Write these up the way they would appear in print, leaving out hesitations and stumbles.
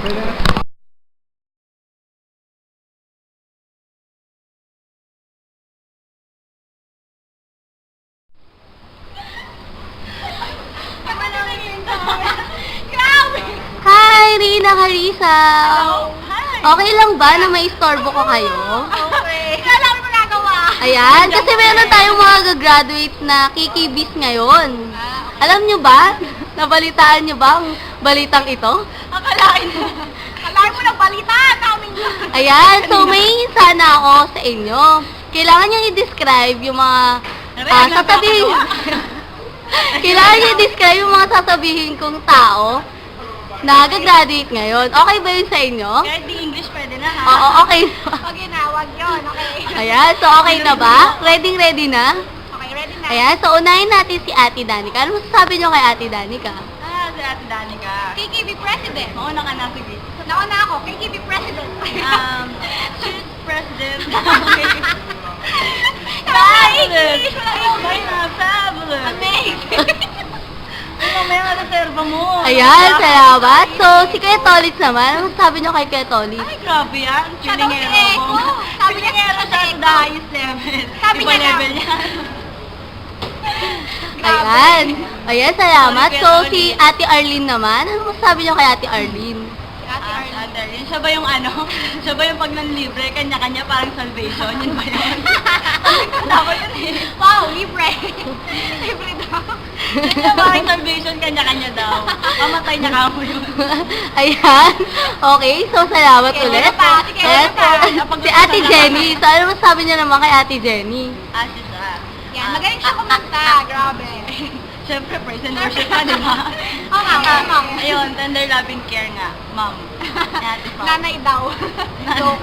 Hi, Rina Carissa! Hello! Hi! Okay lang ba na may istorbo ko kayo? Okay. Kala ko magagawa. Ayan, kasi meron tayong mga gagraduate na kikibis ngayon. Alam nyo ba? Nabalitaan nyo ba ang balitang ito? Akalain mo. Akalain mo ng balita namin yun. Ayan, so may sana ako sa inyo. Kailangan nyo i-describe yung mga sasabihin. Kailangan nyo i-describe yung mga sasabihin kong tao na gagraduate ngayon. Okay ba yun sa inyo? Kahit di English pwede na ha. Oo, okay na. Okay na, wag yun. Okay. Ayan, so okay na ba? Ready na? Okay, ready na. Ayan, so unahin natin si Ate Danica. Ano masasabi nyo kay Ate Danica? Si Ate Danica. KKB President. Mauna ka na, sige. Nauna ako, KKB President. She's President. Fabulous! Fabulous! Amazing! May mga reserva mo. Ayan, salamat. So, si Kuya Tolit naman, ano masasabi nyo kay Kuya Tolit? Ay, grabe yan. Feelingero ko. Sabi niya siya sa the highest level. Sabi niya level niya. Ayan. Ayan, salamat. So, si Ate Arlene naman, ano masasabi nyo kay Ate Arlene? Ate Arlene. Siya ba yung ano? Siya ba yung pag libre, kanya-kanya parang salvation? Yun ba yun? Ako yun eh. Wow, libre. Libre daw. Siya parang salvation, kanya-kanya daw. Mamatay niya ka mo yun. Ayan. Okay, so salamat ulit. Ayan, so, si Ate Jenny. So, ano masasabi nyo naman kay Ate Jenny? Ate siya. Yan, magaling siya kumanta. Grabe. Siyempre, praise and worship ka, di ba? Oo nga. Ayun, tender loving care nga. Mom. Nanay daw. Joke.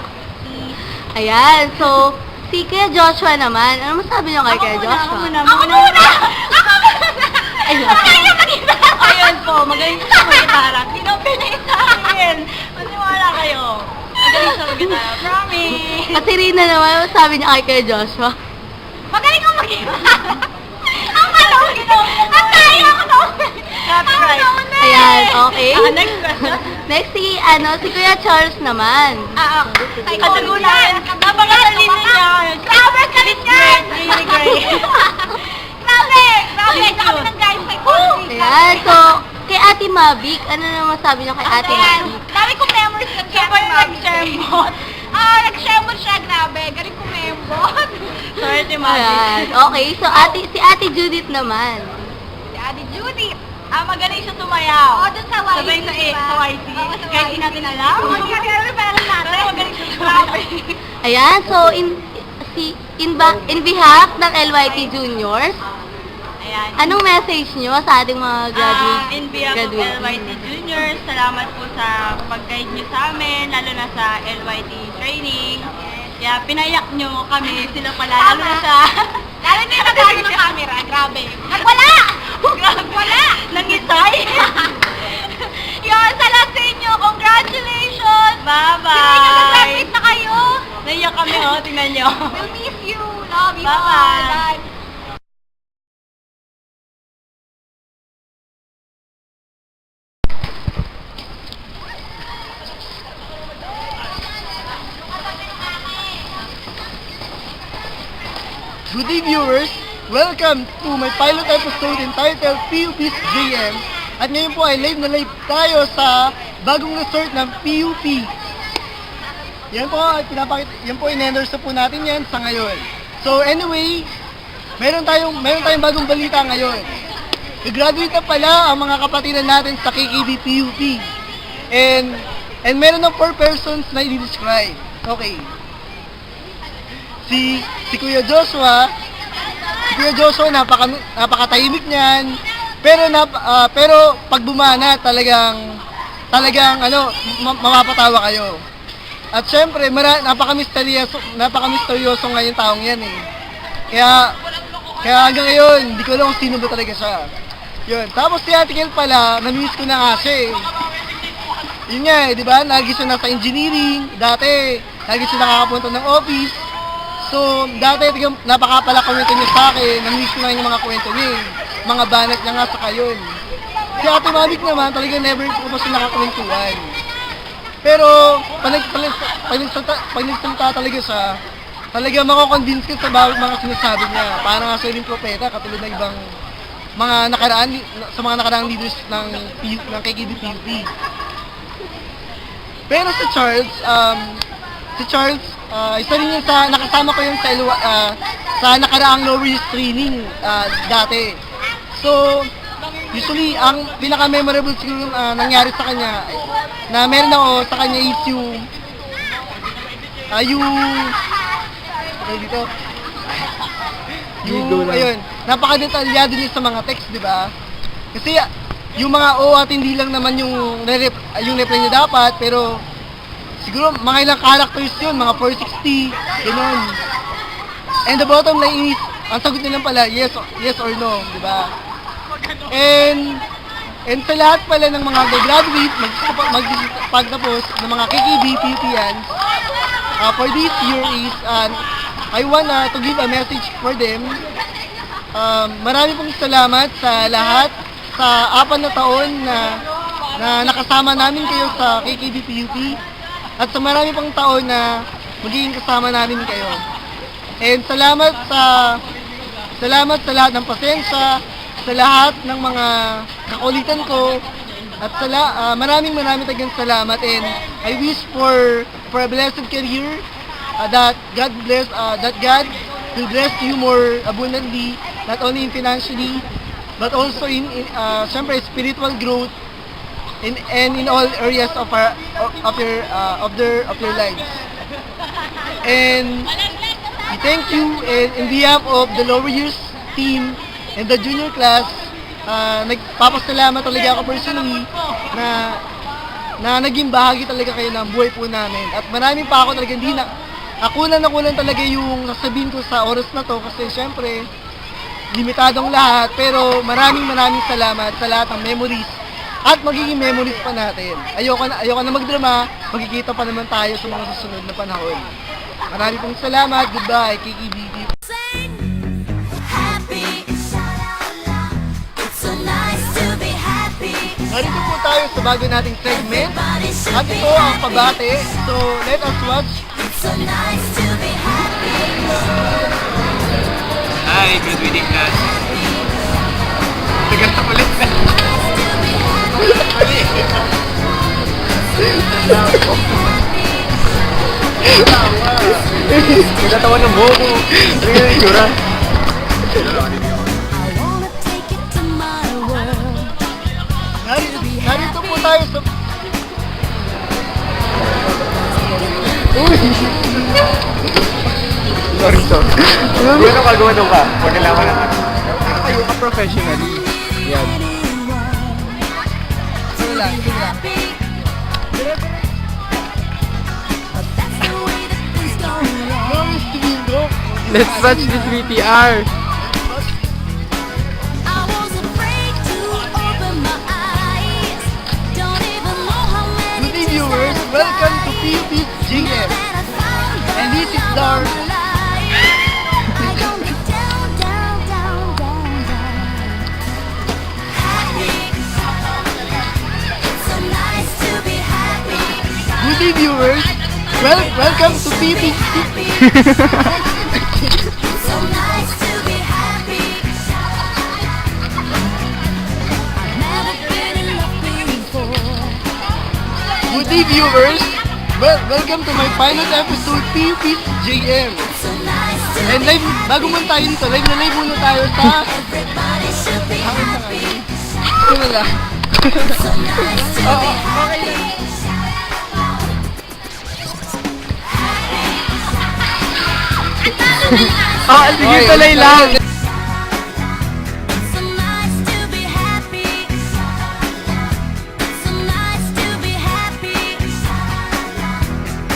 Ayan, so, si Kuya Joshua naman, ano masabi nyo kay Kuya Joshua? Ako muna! Ayun po, magaling siya mag-gitara. Kinopin na yung sa akin. Maniwala kayo. Magaling siya mag-gitara. Promise. At si Rina naman, ano masabi niya kay Kuya Joshua? Magaling ko mag-gitara. Ang malawin. Ang tayo ako na. Copyright. Ayan, okay. Next question. Next si Kuya Charles naman. Okay. Katagulan. Napakatalino niya. Grabe, galing yan. Really great. Grabe. Kami ng guys kay Cozy. Ayan, so, kay Ate Mavic, ano na masabi niyo kay Ate Mavic? Dami kong memories yan. Siya ba yung nag-shembot? Nag-shembot siya. Grabe. Galing kumembot. Sorry, si Ayan, okay. So, si Ate Judith naman. Si Ate Judith. Magaling siya sumayaw. Oo, dun sa YT. Sabay sa YT. Kahit di natin alam. Hindi natin alam yung pangalan natin. Magaling siya sumayaw. Ayan, so, in behalf ng LYT Juniors, Ayan. anong message nyo sa ating mga In behalf of LYT Juniors, salamat po sa pag-guide nyo sa amin, lalo na sa LYT training. Kaya pinayak nyo kami, sila pala, lalo na sa... Lalo na yung nagano ng camera, grabe. Nagwala! Nagwala! Nangisay! Yun, sa lahat sa inyo, congratulations! Bye-bye! Sige, nag-graduate na kayo! Naiyak kami, tingnan nyo. We'll miss you! Love you all! Bye! Good day viewers! Welcome to my pilot episode entitled PUP's JM. At ngayon po ay live na live tayo sa bagong resort ng PUP. Yan po, yan po in-endorse po natin yan sa ngayon. So anyway, meron tayong bagong balita ngayon. I-graduate na pala ang mga kapatiran natin sa KKB PUP. And meron ng 4 persons na i-describe. Okay. Si Kuya Joshua, napakatahimik niyan. Pero pag bumana talagang mapapatawa kayo. At syempre, napaka-misteryoso ngayon taong yan eh. Kaya hanggang ngayon, hindi ko alam kung sino ba talaga siya. Yun. Tapos si Ate Kel pala, namiss ko na nga siya eh. Yun nga eh, di ba? Lagi siya nasa engineering, dati, lagi siya nakakapunta ng office. So, dati, napakapala kwento niya sa akin, namiss ko na yung mga kwento niya eh. Mga banat niya nga sa kayon. Si Ate Mavic naman, talaga never ko pa siya nakakwentuhan. Pero, pag nagsalita talaga siya, talaga mako-convince ka sa bawat mga sinasabi niya. Parang nga siya rin propeta, katulad ng ibang mga nakaraang leaders ng KKBPUP. Pero si Charles, isa rin yun sa, nakasama ko yun sa nakaraang lower years training dati. So, usually, ang pinaka-memorable siguro nangyari sa kanya, na meron ako sa kanya is yung dito, ayun, napaka-detalyado niya sa mga text, di ba? Kasi, yung mga at hindi lang naman yung reply niya dapat, pero siguro mga ilang characters yun, mga 460, gano'n. And the bottom line is, ang sagot nilang pala, yes or no, di ba? And sa lahat pala ng mga graduate, magpagtapos ng mga KKBPTians, for this year is, I wanna to give a message for them. Marami pong salamat sa lahat, sa 4 na taon na nakasama namin kayo sa KKBPUP, at sa marami pang taon na magiging kasama namin kayo. And salamat sa lahat ng pasensya, sa lahat ng mga kakulitan ko, at maraming tagang salamat, and I wish for a blessed career, that God will bless you more abundantly, not only in financially, but also in syempre spiritual growth, and in all areas of your lives. And we thank you, and in behalf of the lower years team and the junior class, nagpapasalamat talaga ako personally na naging bahagi talaga kayo ng buhay po namin. At marami pa ako talaga, hindi na nakunan talaga yung sasabihin ko sa oras na to, kasi syempre limitadong lahat, pero maraming salamat sa lahat ng memories at magiging memories pa natin. Ayoko na magdrama, magkikita pa naman tayo sa mga susunod na panahon. Maraming pong salamat. Goodbye, KKBP. Narito po tayo sa bago nating segment, at ito ang pabate. So, let us watch. Hi, graduating class. Tagal na ulit na. Nagkatawa ng buko. Ano yung itsura? Narito po tayo sa... Sorry. Gumano ka? Huwag kailangan na. Kayo ka professionally. Yan. Sige lang. Glorious to Bingo. Let's watch this VTR. Good evening, viewers. Welcome to PUP's GM. And this is our... Good evening, viewers. Welcome to PUP's... Good evening, viewers. Welcome to my pilot episode, PUP's JM. And live, bago man tayo dito, live muna tayo sa... Ito na lang. Okay lang. Sige, tuloy lang.